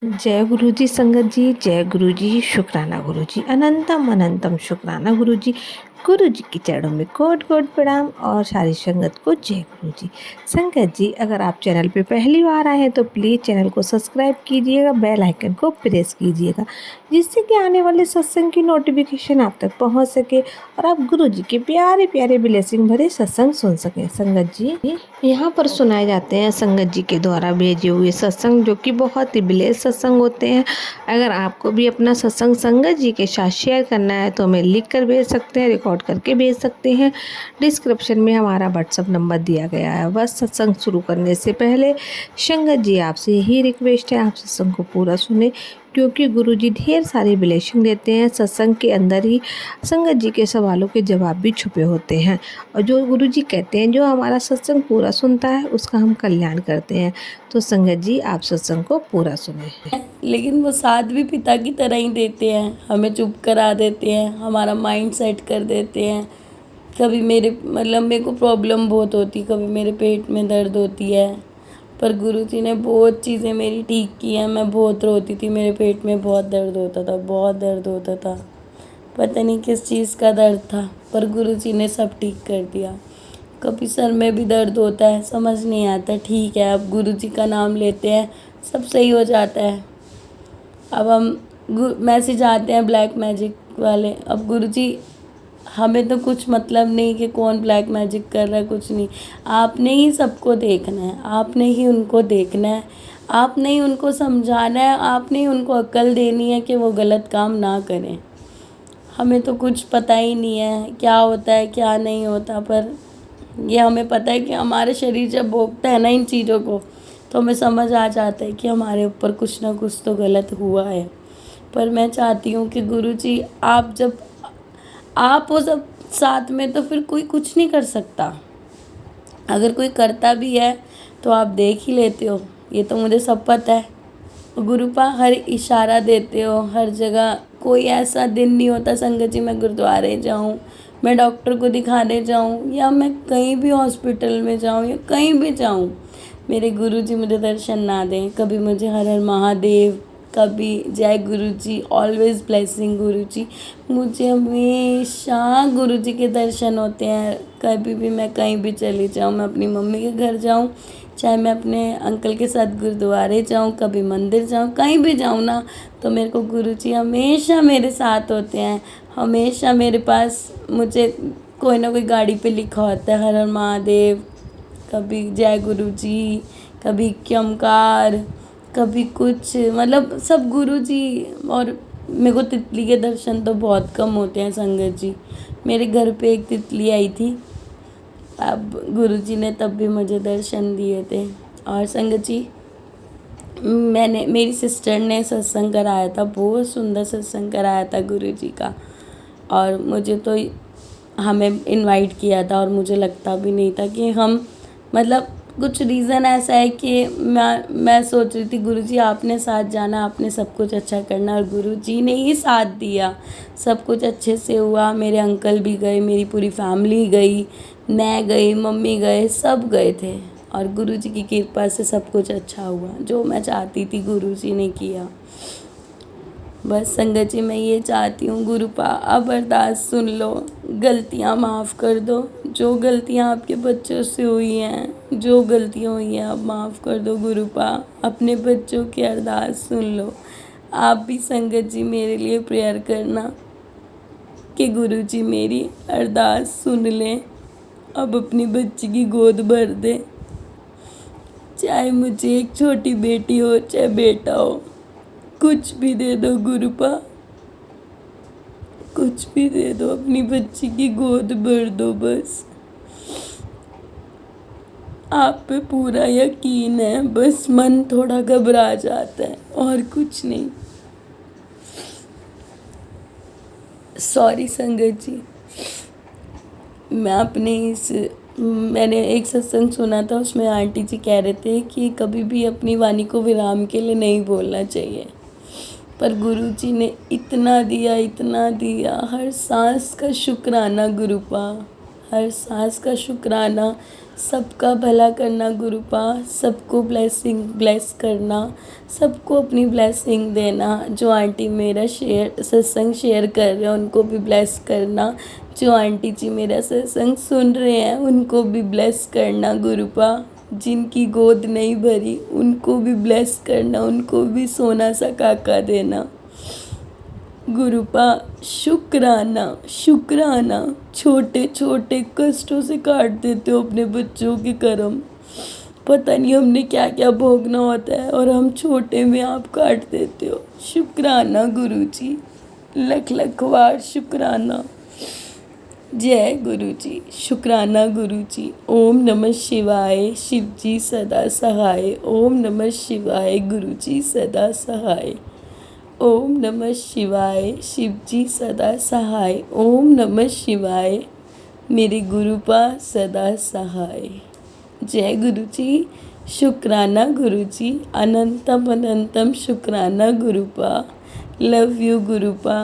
जय गुरु जी संगत जी, जय गुरु जी, शुक्राना गुरु जी, अनंतम अनंतम शुक्राना गुरु जी के चरणों में कोट कोट प्रणाम और सारी संगत को जय गुरु जी। संगत जी, अगर आप चैनल पे पहली बार आए हैं तो प्लीज़ चैनल को सब्सक्राइब कीजिएगा, बेल आइकन को प्रेस कीजिएगा, जिससे कि आने वाले सत्संग की नोटिफिकेशन आप तक पहुंच सके और आप गुरु जी के प्यारे प्यारे ब्लेसिंग भरे सत्संग सुन सकें। संगत जी, यहाँ पर सुनाए जाते हैं संगत जी के द्वारा भेजे हुए सत्संग, जो कि बहुत ही ब्लेस सत्संग होते हैं। अगर आपको भी अपना सत्संग संगत जी के साथ शेयर करना है तो हमें लिख कर भेज सकते हैं, रिकॉर्ड करके भेज सकते हैं। डिस्क्रिप्शन में हमारा व्हाट्सअप नंबर दिया गया है। बस सत्संग शुरू करने से पहले संगत जी आपसे यही रिक्वेस्ट है, आप सत्संग को पूरा सुने, क्योंकि गुरु जी ढेर सारी ब्लेसिंग देते हैं। सत्संग के अंदर ही संगत जी के सवालों के जवाब भी छुपे होते हैं, और जो गुरु जी कहते हैं जो हमारा सत्संग पूरा सुनता है उसका हम कल्याण करते हैं। तो संगत जी, आप सत्संग को पूरा सुने। लेकिन वो साथ भी पिता की तरह ही देते हैं, हमें चुप करा देते हैं, हमारा माइंड सेट कर देते हैं। कभी मेरे को प्रॉब्लम बहुत होती, कभी मेरे पेट में दर्द होती है, पर गुरु जी ने बहुत चीज़ें मेरी ठीक की हैं। मैं बहुत रोती थी, मेरे पेट में बहुत दर्द होता था, बहुत दर्द होता था, पता नहीं किस चीज़ का दर्द था, पर गुरु जी ने सब ठीक कर दिया। कभी सर में भी दर्द होता है, समझ नहीं आता, ठीक है अब गुरु जी का नाम लेते हैं, सब सही हो जाता है। अब हम मैसेज आते हैं ब्लैक मैजिक वाले, अब गुरु जी हमें तो कुछ मतलब नहीं कि कौन ब्लैक मैजिक कर रहा है, कुछ नहीं। आपने ही सबको देखना है, आपने ही उनको देखना है, आपने ही उनको समझाना है, आपने ही उनको अक्ल देनी है कि वो गलत काम ना करें। हमें तो कुछ पता ही नहीं है क्या होता है क्या नहीं होता, पर ये हमें पता है कि हमारे शरीर जब भोगता है ना इन चीज़ों को, तो हमें समझ आ जाता है कि हमारे ऊपर कुछ ना कुछ तो गलत हुआ है। पर मैं चाहती हूँ कि गुरुजी आप जब आप वो सब साथ में, तो फिर कोई कुछ नहीं कर सकता। अगर कोई करता भी है तो आप देख ही लेते हो, ये तो मुझे सब पता है। गुरुपा हर इशारा देते हो, हर जगह कोई ऐसा दिन नहीं होता संगत जी मैं गुरुद्वारे जाऊँ, मैं डॉक्टर को दिखाने जाऊँ, या मैं कहीं भी हॉस्पिटल में जाऊँ या कहीं भी जाऊँ, मेरे गुरुजी मुझे दर्शन ना दें। कभी मुझे हर हर महादेव, कभी जय गुरुजी, ऑलवेज ब्लेसिंग गुरुजी, मुझे हमेशा गुरुजी के दर्शन होते हैं। कभी भी मैं कहीं भी चली जाऊँ, मैं अपनी मम्मी के घर जाऊँ, चाहे मैं अपने अंकल के साथ गुरुद्वारे जाऊँ, कभी मंदिर जाऊँ, कहीं भी जाऊँ ना, तो मेरे को गुरुजी हमेशा मेरे साथ होते हैं। हमेशा मेरे पास मुझे कोई ना कोई गाड़ी पे लिखा होता है हर हर महादेव, कभी जय गुरु जी, कभी क्यमकार, कभी कुछ, मतलब सब गुरु जी। और मेरे को तितली के दर्शन तो बहुत कम होते हैं संगत जी। मेरे घर पे एक तितली आई थी, अब गुरु जी ने तब भी मुझे दर्शन दिए थे। और संगत जी, मेरी सिस्टर ने सत्संग कराया था, बहुत सुंदर सत्संग कराया था गुरु जी का, और मुझे तो हमें इनवाइट किया था, और मुझे लगता भी नहीं था कि हम, मतलब कुछ रीज़न ऐसा है कि मैं सोच रही थी गुरुजी आपने साथ जाना, आपने सब कुछ अच्छा करना, और गुरुजी ने ही साथ दिया, सब कुछ अच्छे से हुआ। मेरे अंकल भी गए, मेरी पूरी फैमिली गई, मैं गई, मम्मी गए, सब गए थे, और गुरुजी की कृपा से सब कुछ अच्छा हुआ। जो मैं चाहती थी गुरुजी ने किया। बस संगत जी मैं ये चाहती हूँ गुरुपा अब अरदास सुन लो, गलतियाँ माफ़ कर दो, जो गलतियाँ आपके बच्चों से हुई हैं, जो गलतियाँ हुई हैं अब माफ़ कर दो गुरुपा। अपने बच्चों की अरदास सुन लो। आप भी संगत जी मेरे लिए प्रेयर करना कि गुरुजी मेरी अरदास सुन लें, अब अपनी बच्ची की गोद भर दें। चाहे मुझे एक छोटी बेटी हो चाहे बेटा हो, कुछ भी दे दो गुरुपा, कुछ भी दे दो, अपनी बच्ची की गोद भर दो। बस आप पे पूरा यकीन है, बस मन थोड़ा घबरा जाता है और कुछ नहीं। सॉरी संगत जी, मैंने एक सत्संग सुना था, उसमें आंटी जी कह रहे थे कि कभी भी अपनी वाणी को विराम के लिए नहीं बोलना चाहिए, पर गुरुजी ने इतना दिया, इतना दिया, हर सांस का शुक्राना गुरुपा, हर सांस का शुक्राना, सबका भला करना गुरुपा, सबको ब्लेस करना, सबको अपनी ब्लेसिंग देना। जो आंटी मेरा सत्संग शेयर कर रहे हैं उनको भी ब्लेस करना, जो आंटी जी मेरा सत्संग सुन रहे हैं उनको भी ब्लेस करना गुरुपा। जिनकी गोद नहीं भरी उनको भी ब्लेस करना, उनको भी सोना सा काका देना गुरुपा। शुक्राना शुक्राना, छोटे छोटे कष्टों से काट देते हो अपने बच्चों के कर्म। पता नहीं हमने क्या क्या भोगना होता है और हम छोटे में आप काट देते हो। शुक्राना गुरुजी, लख लख बार शुक्राना। जय गुरुजी, शुक्राना गुरुजी। ओम नमः शिवाय, शिव जी सदा सहाय। ओम नमः शिवाय, गुरुजी सदा सहाय। ओम नमः शिवाय, शिव जी सदा सहाय। ओम नमः शिवाय, मेरे गुरुपा सदा सहाय। जय गुरुजी, शुक्राना गुरुजी, अनंतम अनंतम शुक्राना गुरुपा। Love you गुरुपा।